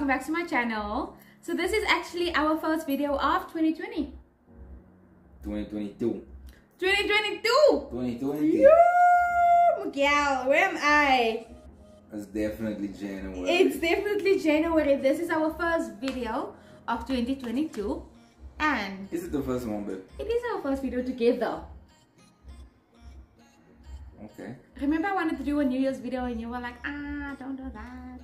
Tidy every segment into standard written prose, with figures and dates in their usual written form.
back to my channel. So this is actually our first video of 2020. 2022. 2022! Yeah, Miguel, where am I? it's definitely January. It's definitely January. This is our first video of 2022. And Is it the first one, babe? it is our first video together. Okay. Remember I wanted to do a New Year's video and you were like, don't do that.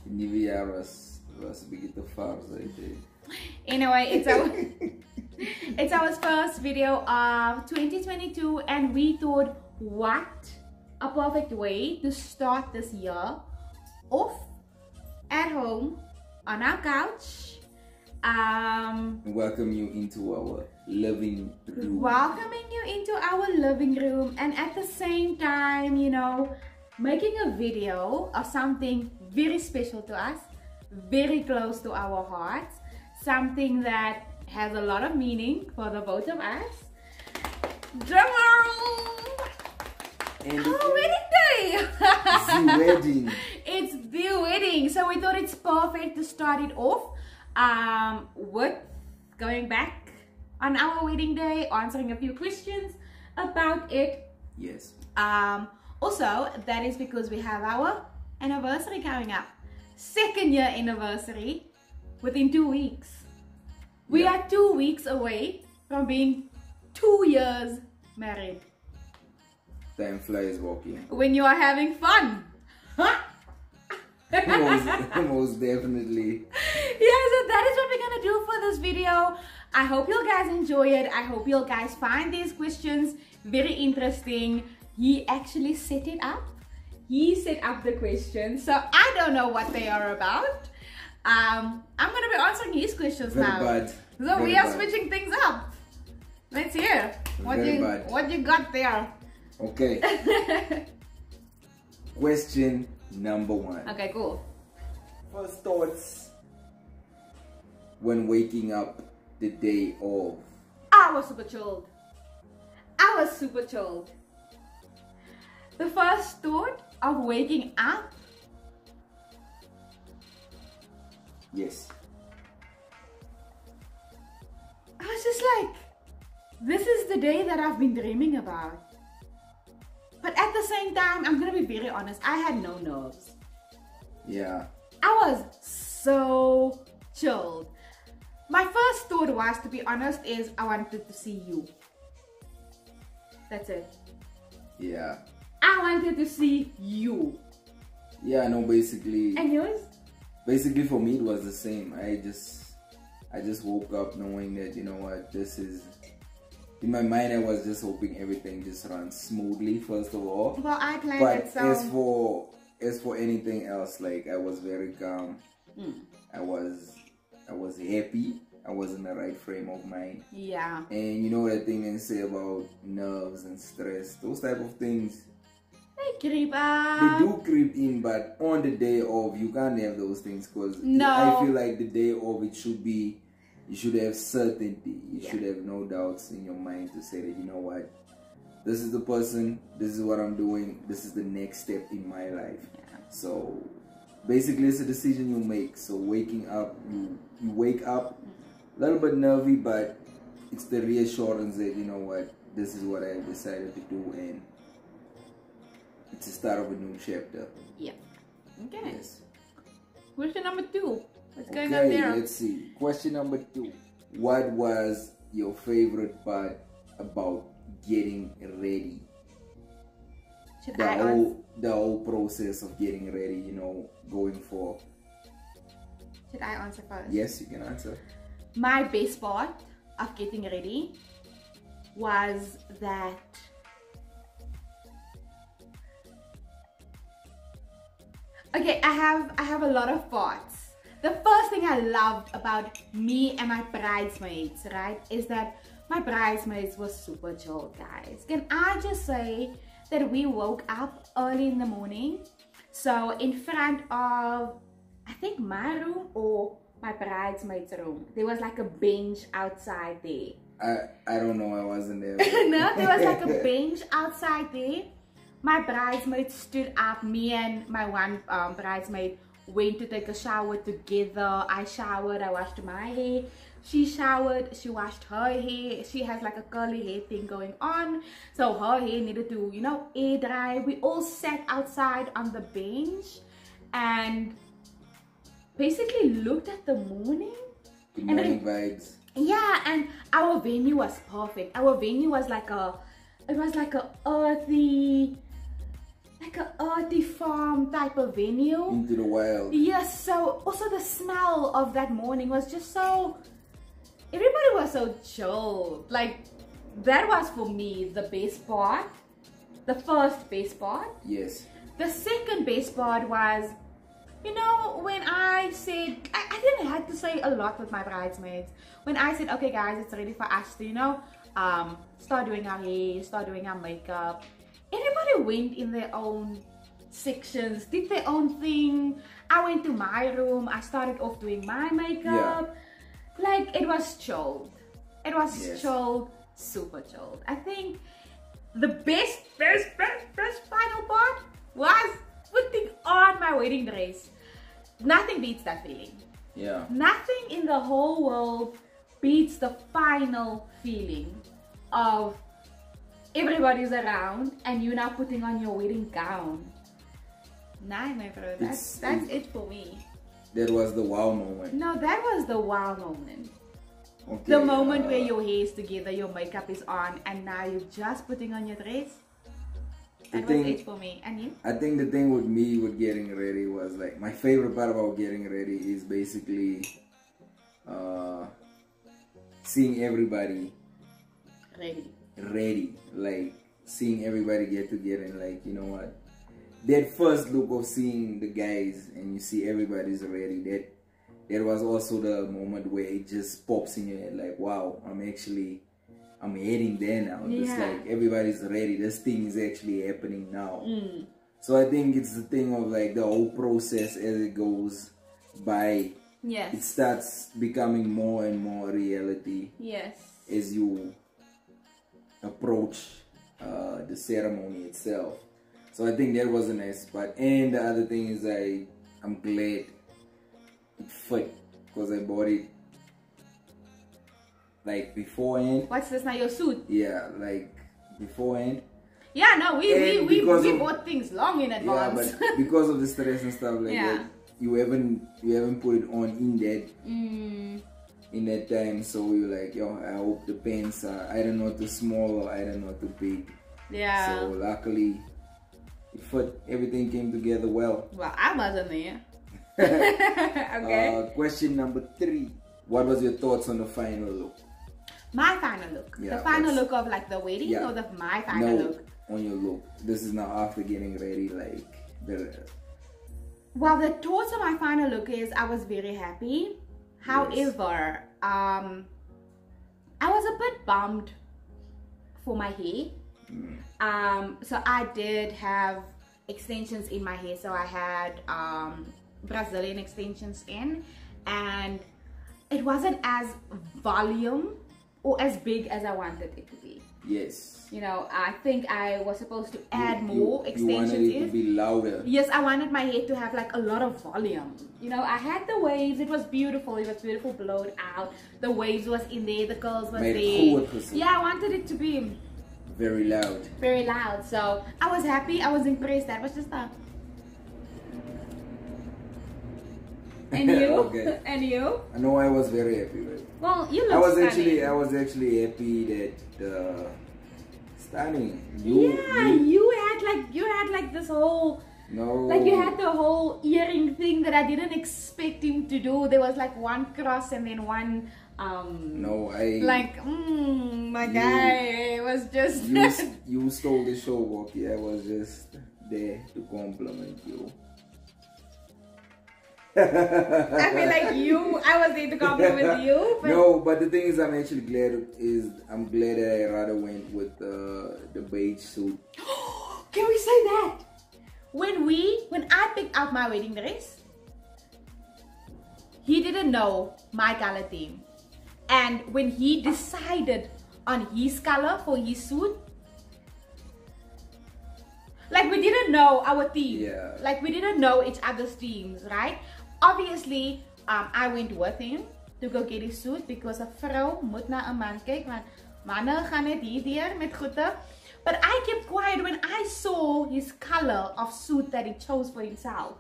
Nieuwe jaar was een beetje te fars, I think. Anyway, it's our first video of 2022 and we thought, what a perfect way to start this year off at home on our couch. Welcome you into our living room. Welcoming you into our living room, and at the same time, you know, making a video of something very special to us, very close to our hearts, something that has a lot of meaning for the both of us. Drum roll! And Our wedding day! the wedding. It's the wedding, so we thought it's perfect to start it off with going back on our wedding day, answering a few questions about it. Yes. Also, that is because we have our anniversary coming up. 2nd year anniversary within 2 weeks. We are 2 weeks away from being 2 years married. Time flies walking. When you are having fun. Huh? Most definitely. Yeah, so that is what we're gonna do for this video. I hope you guys enjoy it. I hope you guys find these questions very interesting. He actually set it up. He set up the questions, so I don't know what they are about. I'm gonna be answering his questions Very now. bad. So Very we are bad. switching things up. Let's hear Very bad. what you got there. Okay. Question number 1. Okay, cool. First thoughts when waking up the day of. I was super chilled. I was super chilled. The first thought of waking up, Yes. I was just like, this is the day that I've been dreaming about. But at the same time, I'm gonna be very honest, I had no nerves. Yeah. I was so chilled. My first thought was, to be honest, is I wanted to see you. That's it. Yeah. I wanted to see you. Yeah, no, basically. And yours? Basically for me it was the same. I just woke up knowing that, you know what, this is, in my mind I was just hoping everything just runs smoothly first of all. Well, I planned But it, so... as for anything else, like, I was very calm. I was happy. I was in the right frame of mind. Yeah. And you know that thing they say about nerves and stress, those type of things, They creep up. they do creep in, but on the day of, you can't have those things, because No. I feel like the day of, it should be, you should have certainty. You should have no doubts in your mind to say that, you know what, this is the person, this is what I'm doing, this is the next step in my life. Yeah. So basically it's a decision you make. So waking up, you wake up a little bit nervy, but it's the reassurance that, you know what, this is what I decided to do, and it's the start of a new chapter. Yeah. Okay. Yes. Question number 2. What's going on Okay, there? let's see. Question number 2. What was your favorite part about getting ready? Should The I answer? whole process of getting ready, you know, going for. Should I answer first? Yes, you can answer. My best part of getting ready was that okay, I have a lot of parts. The first thing I loved about me and my bridesmaids, right, is that my bridesmaids were super chill, guys. Can I just say that we woke up early in the morning, so in front of, I think, my room or my bridesmaid's room, there was like a bench outside there. I don't know, I wasn't there. No, there was like a bench outside there. My bridesmaid stood up, me and my one bridesmaid went to take a shower together. I showered, I washed my hair. She showered, she washed her hair. She has like a curly hair thing going on. So her hair needed to, you know, air dry. We all sat outside on the bench and basically looked at the morning. Good morning vibes. Yeah, and our venue was perfect. Our venue was like a earthy farm type of venue. Into the wild. Yes, so also the smell of that morning was just so, everybody was so chill. Like, that was for me the best part. The first best part. Yes. The second best part was, you know, when I said, I didn't have to say a lot with my bridesmaids. When I said, okay guys, it's ready for us to, you know, start doing our hair, start doing our makeup. Everybody went in their own sections, did their own thing. I went to my room, I started off doing my makeup. Yeah. Like, it was chilled. It was chilled, super chilled. I think the best final part was putting on my wedding dress. Nothing beats that feeling. Yeah. Nothing in the whole world beats the final feeling of everybody's around and you now putting on your wedding gown. Nah, my bro, that's it for me. That was the wow moment. No, that was the wow moment. Okay, the moment where your hair is together, your makeup is on, and now you're just putting on your dress. That was it for me. And you? I think the thing with me with getting ready was like, my favorite part about getting ready is basically seeing everybody ready. Like, seeing everybody get together and like, you know what, that first look of seeing the guys and you see everybody's ready, that was also the moment where it just pops in your head like, wow, I'm heading there now. It's like everybody's ready, this thing is actually happening now. So I think it's the thing of like the whole process as it goes by. It starts becoming more and more reality as you approach the ceremony itself. So I think that was a nice part. And the other thing is I'm glad it fit because I bought it like beforehand. What's this now, your suit? Yeah, like beforehand. Yeah, no, we bought things long in advance. Yeah, but because of the stress and stuff like that, you haven't put it on in that time. So you're like, yo, I hope the pants are either not too small or either not too big. Yeah. So luckily, it fit. Everything came together well. Well, I wasn't there. Okay. Question number 3. What was your thoughts on the final look? My final look. Yeah, the final look of like the wedding or my final look? On your look. This is now after getting ready, like Well, the thoughts on my final look is I was very happy. However, I was a bit bummed for my hair. So I did have extensions in my hair. So I had Brazilian extensions in, and it wasn't as volume or as big as I wanted it to be. Yes. You know, I think I was supposed to add more extensions. You wanted it to be louder. Yes, I wanted my hair to have like a lot of volume. You know, I had the waves. It was beautiful. It was beautiful blowed out. The waves was in there. The curls was there. Yeah, I wanted it to be very loud. Very loud. So I was happy. I was impressed. That was just a. And you? Okay. And you? I know I was very happy with it. Well, you look I was actually happy that stunning. You had like this whole like you had the whole earring thing that I didn't expect him to do. There was like one cross and then one my guy, it was just you stole the show, Walkie. I was just there to compliment you. I feel like I was there to compliment you. But no, but the thing is, I'm actually glad that I rather went with the beige suit. Can we say that? When I picked out my wedding dress, he didn't know my color theme. And when he decided on his color for his suit, Like we didn't know our theme. Yeah. Like we didn't know each other's themes, right? Obviously, I went with him to go get his suit because a vrou moet na 'n man kyk, want manne gaan net hierdeur met goede. But I kept quiet when I saw his color of suit that he chose for himself.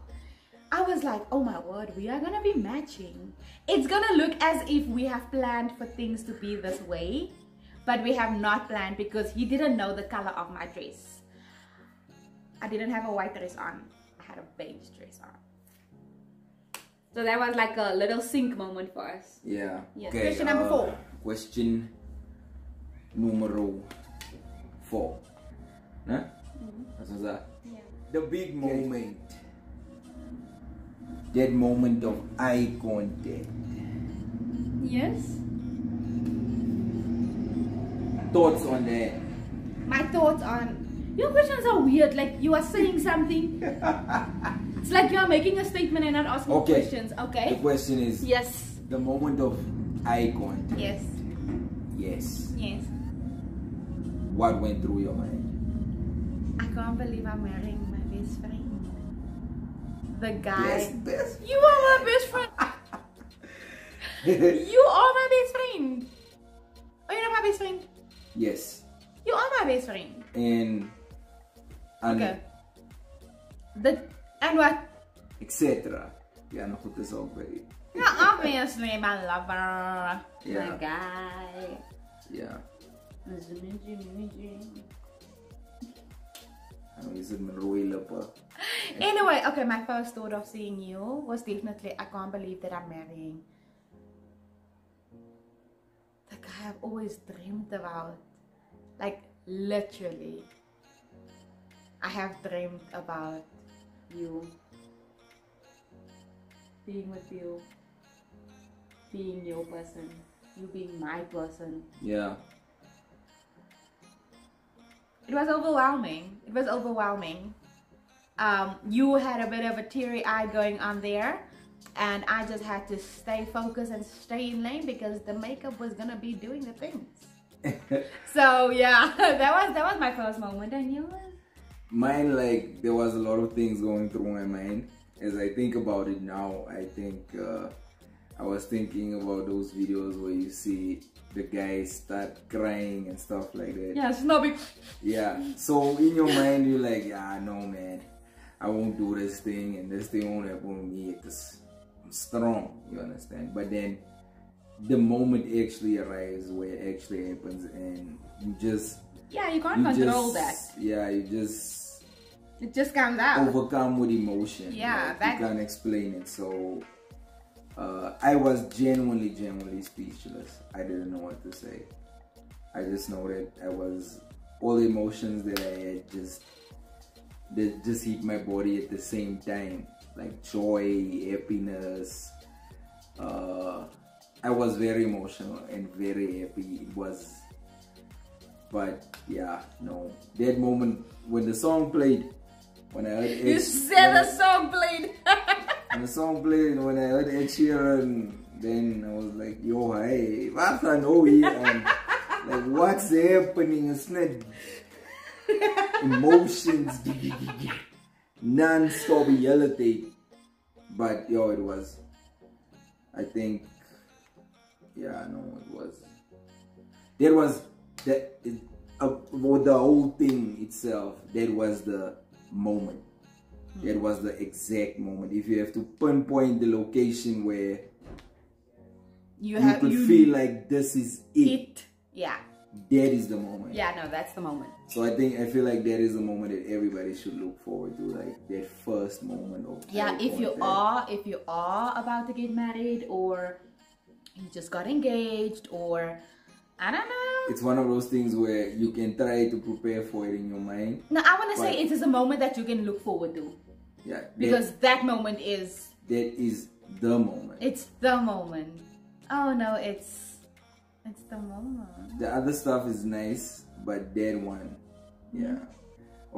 I was like, oh my word, we are gonna be matching. It's gonna look as if we have planned for things to be this way, but we have not planned because he didn't know the color of my dress. I didn't have a white dress on. I had a beige dress on. So that was like a little sync moment for us. Yeah. Yes. Okay, Question number 4. Question numero 4. Nah? What was that? Yeah. The big moment. That moment of eye contact. Yes. Thoughts on that? My thoughts on your questions are weird. Like you are saying something. It's like you are making a statement and not asking questions. The Okay. question is Yes. the moment of eye contact. Yes. Yes. Yes. What went through your mind? I can't believe I'm marrying my best friend. The guy. Best. You are my best friend. You are my best friend. Oh, you're not my best friend. Yes. You are my best friend. And Okay. And what? etc. Ja, nog goed is ook bij. Yeah, obviously my lover. Yeah. My guy. Yeah. Is it mijn rode lippen? Anyway, okay, my first thought of seeing you was definitely, I can't believe that I'm marrying the guy I've always dreamed about. Like, literally. I have dreamed about you. Being with you. Being your person. You being my person. Yeah. It was overwhelming. It was overwhelming. You had a bit of a teary eye going on there, and I just had to stay focused and stay in lane because the makeup was gonna be doing the things. So yeah, that was my first moment. And yours? Mine, like, there was a lot of things going through my mind. As I think about it now, I think I was thinking about those videos where you see the guys start crying and stuff like that. Yeah, snobby. Yeah. So in your mind, you're like, yeah, no, man, I won't do this thing, and this thing won't happen with me because I'm strong. You understand? But then the moment actually arrives where it actually happens, and you just you can't control that. Yeah, you just. It just comes out. Overcome with emotion. Yeah, like, you can't explain it. So I was genuinely speechless. I didn't know what to say. I just know that I was, all the emotions that I had just hit my body at the same time, like joy, happiness. I was very emotional and very happy. It was, but yeah, no, that moment when the song played. When I heard you said the song played. When the song played, when I heard Ed Sheeran, then I was like, yo, hey, what I know here? And like, what's happening? It's not emotions, non-stop yellow tape. But yo, it was, I think, yeah, no, it was. There was the whole thing itself. That was the moment. That was the exact moment. If you have to pinpoint the location where you could feel like this is it. Yeah. That is the moment. Yeah, no, that's the moment. So I feel like that is the moment that everybody should look forward to, like that first moment of. Yeah, if you are about to get married, or you just got engaged, or I don't know. It's one of those things where you can try to prepare for it in your mind. No, I want to say it is a moment that you can look forward to. Yeah. Because that moment is... That is the moment. It's the moment. Oh no, it's the moment. The other stuff is nice, but that one, yeah.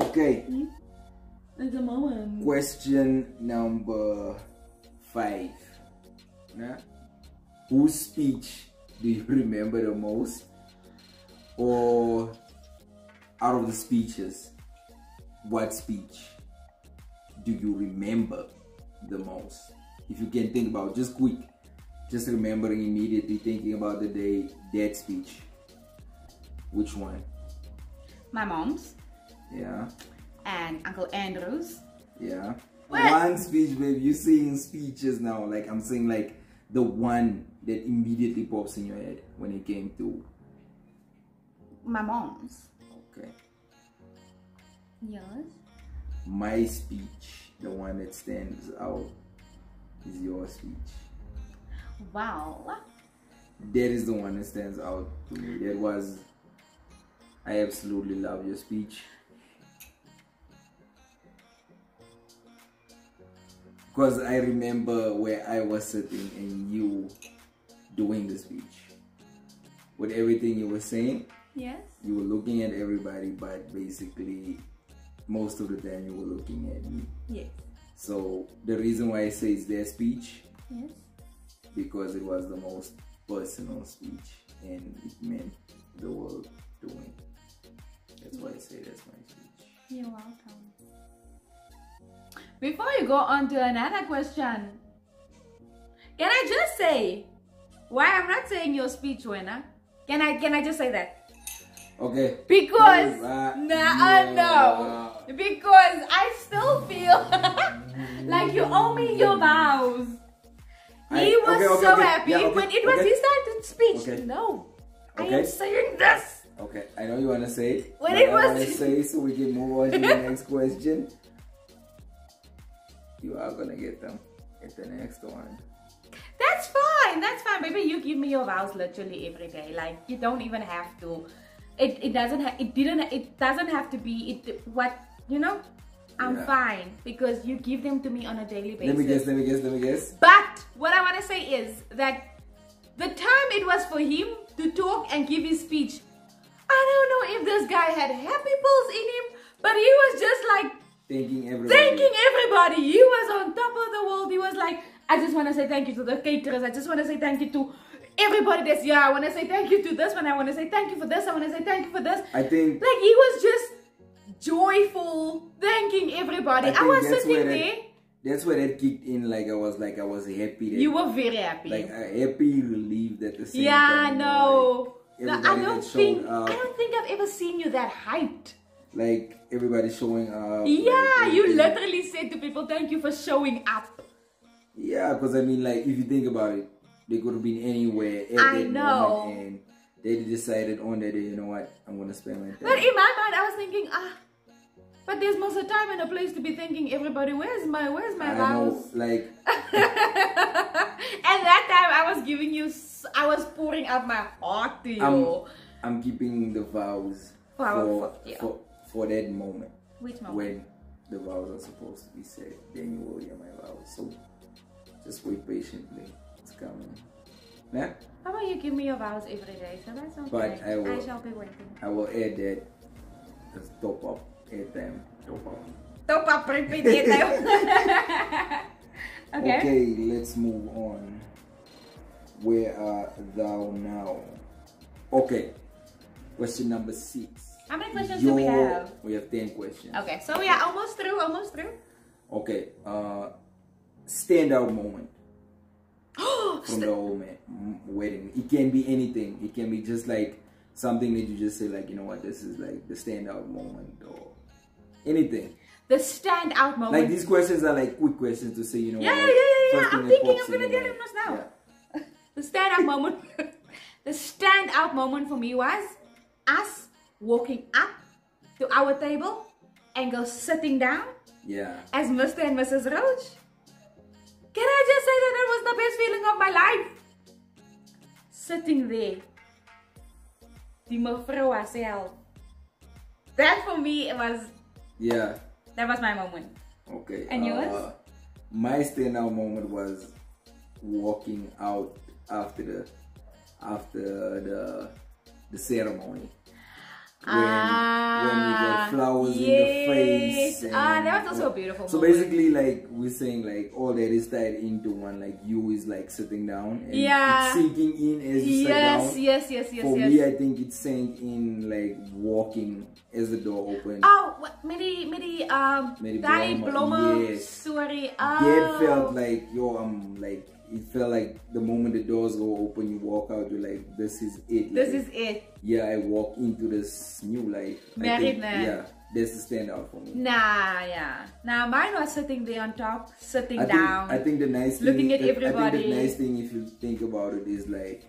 Okay. It's the moment. Question number 5. Nah? Whose speech do you remember the most? Or out of the speeches, what speech do you remember the most? If you can think about, just quick, just remembering immediately, thinking about the day, that speech. Which one? My mom's. Yeah. And Uncle Andrew's. Yeah. What? One speech, babe. You're saying speeches now. Like, I'm saying like the one that immediately pops in your head when it came to My mom's. okay. Yours? My speech, the one that stands out, is your speech. Wow. That is the one that stands out to me. That was, I absolutely love your speech. Because I remember where I was sitting and you doing the speech. With everything you were saying, Yes. you were looking at everybody, but basically, most of the time you were looking at me. Yes. So, the reason why I say it's their speech, Yes. because it was the most personal speech and it meant the world to me. That's why I say that's my speech. You're welcome. Before you go on to another question, can I just say why I'm not saying your speech winner? Can I just say that? Okay. Because yeah. no. Because I still feel like you owe me your vows. He was so happy when it was his started speech. Okay. No. Okay. I am saying this. Okay, I know you wanna say it. When but it I was wanna say so we can move on to the next question. You are gonna get them at the next one. That's fine. That's fine, baby. You give me your vows literally every day. Like you don't even have to. It doesn't have to be what you know. I'm fine because you give them to me on a daily basis. Let me guess. But what I want to say is that the time it was for him to talk and give his speech, I don't know if this guy had happy pulse in him, but he was just like thanking everybody. He was on top of the world. He was like, I just want to say thank you to the caterers. I just want to say thank you to everybody that's here. I want to say thank you to this one. I want to say thank you for this. I want to say thank you for this. I think like he was just joyful, thanking everybody. I was sitting there. That's where that kicked in. Like I was happy. That, you were very happy. Like happy, relieved at the same time. Yeah, no. Like, no, I don't think I've ever seen you that hyped. Like everybody showing up. Yeah, like, you literally said to people, "Thank you for showing up." Yeah, because I mean, like if you think about it, they could have been anywhere at I that know. moment, and they decided on that day, you know what, I'm gonna spend my time. But in my mind, I was thinking, but there's most of the time and a place to be thanking everybody. Where's my vows? Know, like. And that time I was pouring out my heart to you. I'm keeping the vows for that moment. Which moment? When the vows are supposed to be said, then you will hear my vows. So just wait patiently. It's coming. Yeah? How about you give me your vows every day? So that's okay. But I shall be waiting. I will add that as top up airtime. Top up repeat airtime. Okay, let's move on. Where are thou now? Okay. Question number 6. How many questions do we have? We have 10 questions. Okay, so we are almost through. Okay. Standout moment from the whole wedding. It can be anything. It can be just like something that you just say like, you know what, this is like the standout moment or anything. The standout moment. Like these questions are like quick questions to say, you know. Yeah. I'm thinking I'm gonna tell him this now. Yeah. The standout moment. The standout moment for me was us walking up to our table and go sitting down. Yeah. As Mr. and Mrs. Roach. Can I just say that it was the best feeling of my life? Sitting there. Die mevrou herself. That for me was. Yeah. That was my moment. Okay. And yours? My standout moment was walking out after the ceremony. when we got flowers in the face. And, that was also a beautiful so moment. basically, like we're saying, like all that is tied into one. Like you is like sitting down and Yeah. it's sinking in as you sit down. Yes. For me, I think it sank in like walking as the door opened. Oh, what? Maybe die blomme. Yes. Sorry. That felt like like it felt like the moment the doors go open, you walk out, you're like, this is it. This like, is it. Yeah, I walk into this new life. Married man. Yeah, that's the standout for me. Nah, mine was sitting there on top, sitting I down. think the nice thing, looking at everybody. I think the nice thing, if you think about it, is like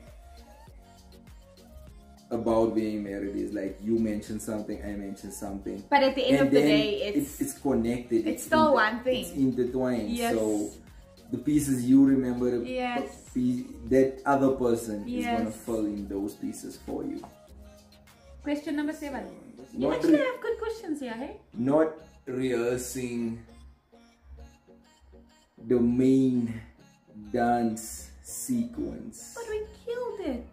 about being married is like you mentioned something, I mentioned something. But at the end of the day, it's connected. It's still one thing. It's intertwined. Yes. So the pieces you remember, that other person is gonna fill in those pieces for you. Question number 7. You Not actually have good questions here, hey? Not rehearsing the main dance sequence. But we killed it.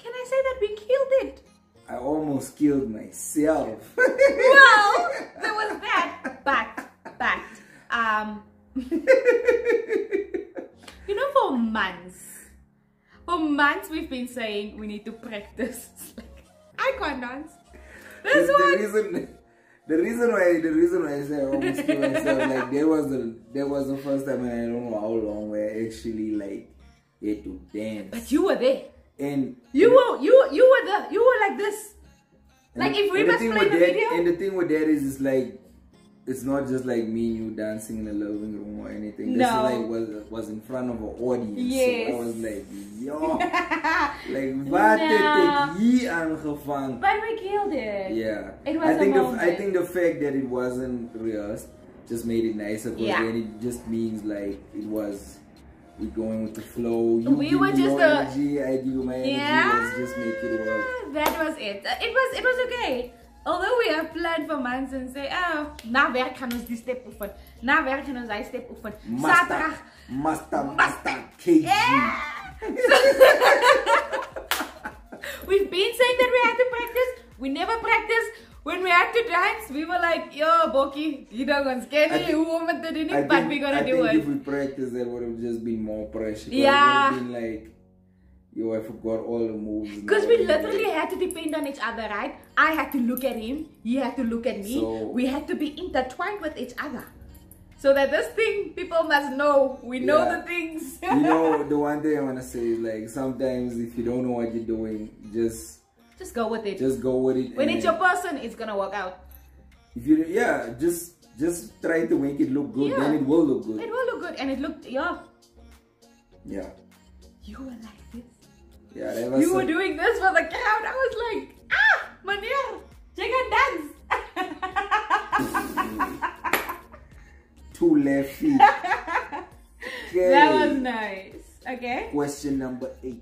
Can I say that we killed it? I almost killed myself. Well, there was that. But, you know, for months we've been saying we need to practice. Like, I can't dance. The reason why I say I almost killed myself, like that was the first time, and I don't know how long where I actually like had to dance. But you were there. And you were like this. Like if we must play the video. And the thing with that is like it's not just like me and you dancing in the living room or anything. No. This like was in front of an audience. Yes. So I was like, yo, like wat het hier aangevangen? But we killed it. Yeah. It was I think the fact that it wasn't rehearsed just made it nicer, because then it just means like we're going with the flow. You we give were me just your energy, I give you my energy. Let's just make it work. That was it. It was okay. Although we have planned for months and say, oh, na werk gaan ons die step oefen. Na werk gaan ons die step oefen. Master KG. Yeah. We've been saying that we had to practice. We never practiced. When we had to dance, we were like, yo, Boki, you don't want to scare me, but we're gonna do it. I think if we practiced, that would have just been more pressure. Yeah. It would have been like, yo, I forgot all the moves. Because we literally had to depend on each other, right? I had to look at him, he had to look at me. So, we had to be intertwined with each other. So that this thing, people must know, we know the things. You know, the one thing I want to say is like, sometimes if you don't know what you're doing, just go with it. Just go with it. When it's your person, it's gonna work out. If you, just try to make it look good, then it will look good. It will look good, and it looked, Yeah. You were like this. Yeah, that was you were doing this for the crowd. I was like, meneer, jangan dance. 2 left feet. Okay. That was nice. Okay. Question number 8.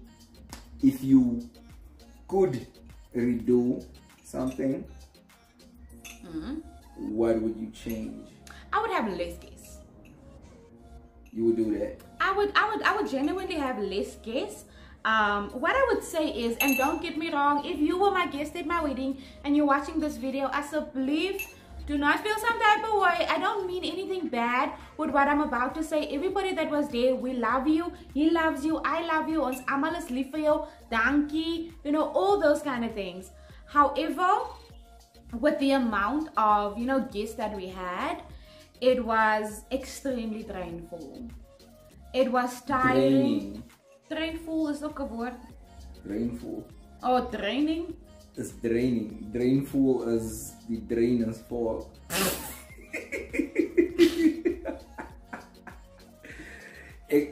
If you could redo something, what would you change? I would have less guests. You would do that? I would genuinely have less guests. What I would say is, and don't get me wrong, if you were my guest at my wedding and you're watching this video, please do not feel some type of way. I don't mean anything bad with what I'm about to say. Everybody that was there, we love you. He loves you. I love you. Ons almal is lief vir jou. Dankie. You know, all those kind of things. However, with the amount of, guests that we had, it was extremely drainful. It was tiring. Drainful is ook 'n woord. Drainful. Oh, draining? It's draining. Drainful is the drainers for.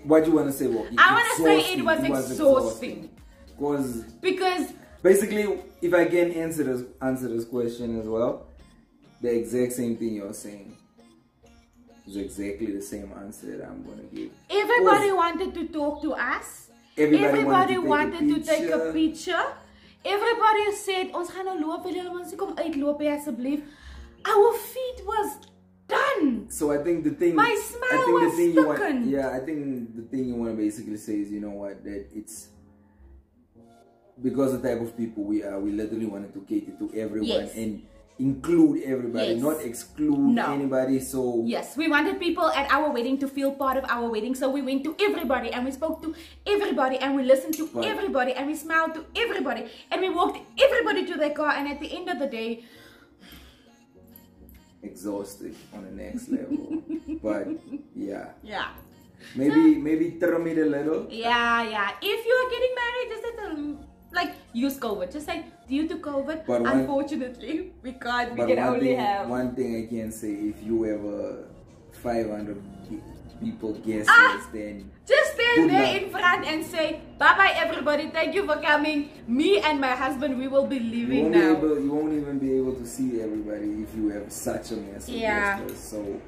What do you want to say, Walkie? I want to say it was exhausting. Because basically, if I can answer this question as well, the exact same thing you're saying is exactly the same answer that I'm gonna give. Everybody wanted to talk to us. Everybody wanted to take a picture. Everybody said, ons gaan nou loop, wil julle ons kom uitloop asseblief. Our feet was done. So I think the thing, my smile was stucken. I think the thing you want to basically say is, you know what, that it's because the type of people we are, we literally wanted to cater to everyone Yes. and include everybody, Yes. not exclude No. anybody. So Yes, we wanted people at our wedding to feel part of our wedding, so we went to everybody and we spoke to everybody and we listened to Right. everybody and we smiled to everybody and we walked everybody to their car, and at the end of the day, exhausted on the next level. But yeah, yeah. maybe trim it a little. Yeah. If you are getting married, just like use COVID. Just say due to COVID, But unfortunately, we can't. We But can only have. one thing I can say, if you have a 500 people guest list, then Just stand good there luck. in front and say bye bye everybody. Thank you for coming. Me and my husband, we will be leaving now. you won't even be able to see everybody if you have such a mess of Yeah. guest list. So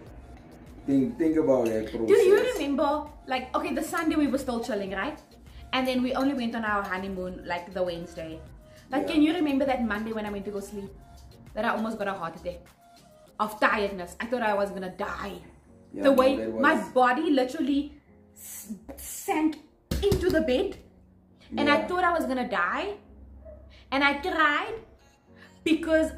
think about that process. Do you remember, like, okay, the Sunday we were still chilling, right? And then we only went on our honeymoon, like, the Wednesday. Like, Yeah. can you remember that Monday when I went to go sleep? That I almost got a heart attack of tiredness. I thought I was gonna die. Yeah, The no, way that my was- body literally sank into the bed. And I Yeah. thought I was gonna die. And I cried because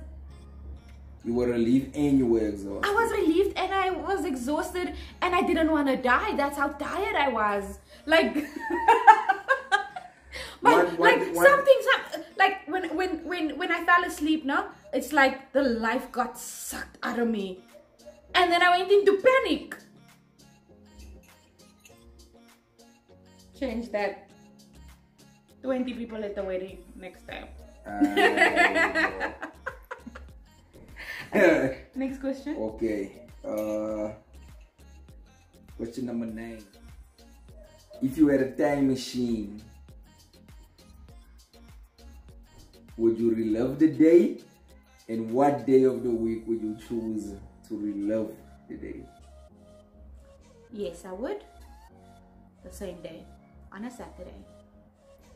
You were relieved and you were exhausted. I was relieved and I was exhausted and I didn't want to die. That's how tired I was. Like, when I fell asleep, no, it's like the life got sucked out of me, and then I went into panic. Change that. 20 people at the wedding next time. Next question. Okay. Question number 9. If you had a time machine, would you relive the day? And what day of the week would you choose to relive the day? Yes, I would. The same day. On a Saturday.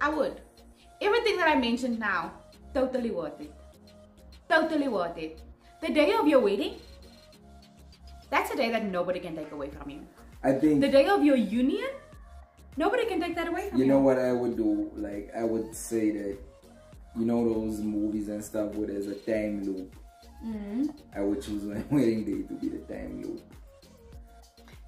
I would. Everything that I mentioned now, totally worth it. Totally worth it. The day of your wedding, that's a day that nobody can take away from you. I think, The day of your union, nobody can take that away from you. you know what I would do? Like, I would say that, you know those movies and stuff where there's a time loop? I would choose my wedding day to be the time loop.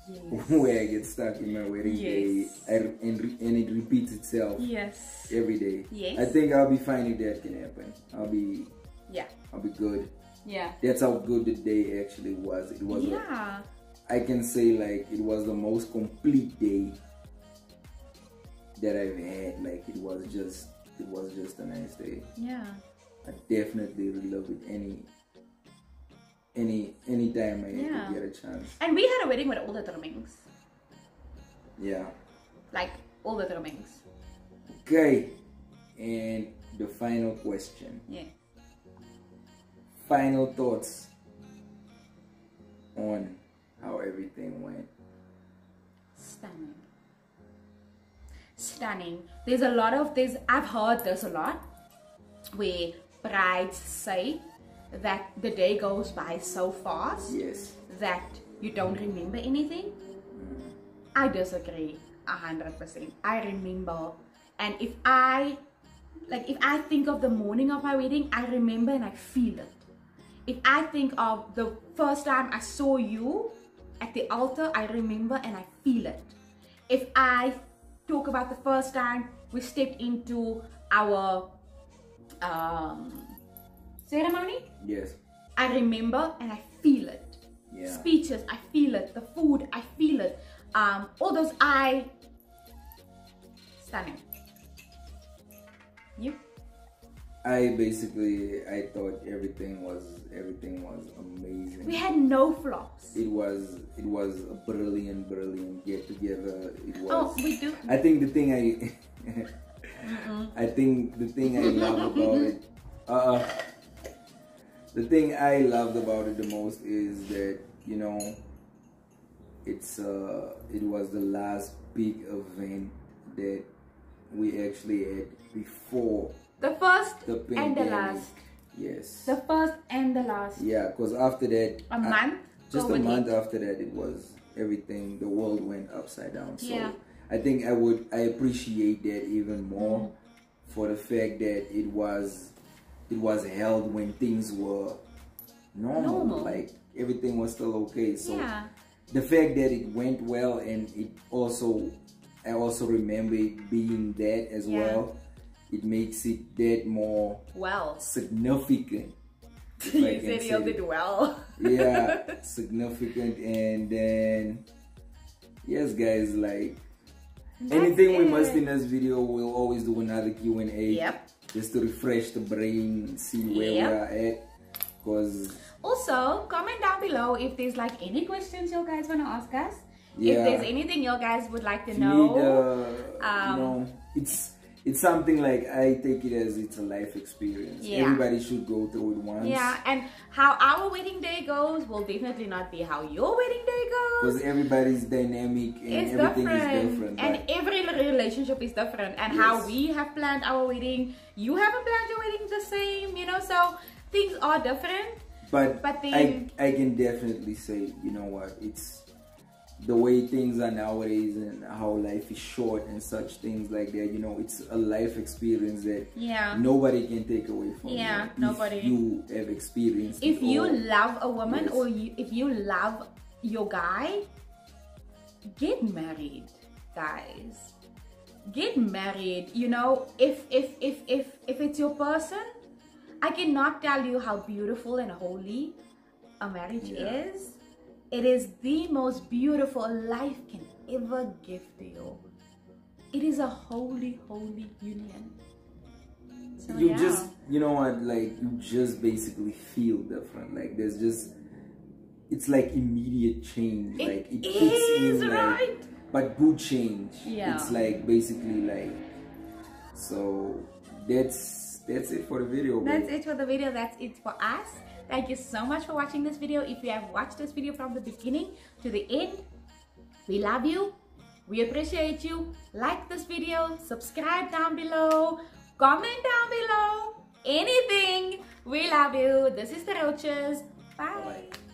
Yes. Where I get stuck in my wedding Yes. day and it repeats itself Yes. every day. Yes. I think I'll be fine if that can happen. I'll be good. Yeah. That's how good the day actually was. It was I can say, like, it was the most complete day that I've had. Like, it was just a nice day. Yeah. I definitely would love it any time I could get a chance. And we had a wedding with all the trimmings. Yeah. Like, all the trimmings. Okay. And the final question. Yeah. Final thoughts on how everything went. Stunning. Stunning. I've heard this a lot, where brides say that the day goes by so fast Yes. that you don't remember anything. I disagree 100%. I remember, and if I think of the morning of my wedding, I remember and I feel it. If I think of the first time I saw you at the altar, I remember and I feel it. If I talk about the first time we stepped into our ceremony, Yes. I remember and I feel it. Yeah. Speeches, I feel it. The food, I feel it. All those stunning. You? I thought everything was amazing. We had no flops. It was a brilliant get together. It was. Oh, we do. I think the thing I love about it. The thing I loved about it the most is that, you know, it was the last big event that we actually had before The first the and pandemic. the last. Yes. The first and the last. Yeah, because after that, A month. just a COVID month hit. after that, it was everything. The world went upside down. So Yeah. I think I appreciate that even more for the fact that it was held when things were normal. Like everything was still okay. So the fact that it went well, and I also remember it being that as well, it makes it that more significant. You said you did well. Yeah, significant. And then yes guys, like anything we must in this video, we'll always do another Q&A. Just to refresh the brain, see where we are at. Cause also comment down below if there's like any questions you guys want to ask us. If there's anything you guys would like to know. You know, it's something like, I take it as it's a life experience. Everybody should go through it once. And how our wedding day goes will definitely not be how your wedding day goes. Because everybody's dynamic and everything is different. And every relationship is different. And how we have planned our wedding, you haven't planned your wedding the same, you know, so things are different. But then, I can definitely say, you know what, it's the way things are nowadays and how life is short and such things like that, you know, it's a life experience that nobody can take away from you. Nobody. If you have experienced if you love a woman or if you love your guy, get married, guys. Get married. You know, if it's your person, I cannot tell you how beautiful and holy a marriage is. It is the most beautiful life can ever give to you. It is a holy, holy union. So, you just, you know what, like, you just basically feel different. Like, there's just, it's like immediate change. Like, it kicks in, like, but good change. It's like, basically, like, so that's it for the video. That's it for the video. That's it for us. Thank you so much for watching this video. If you have watched this video from the beginning to the end, we love you. We appreciate you. Like this video, subscribe down below, comment down below, anything. We love you. This is the Roaches. Bye. Bye-bye.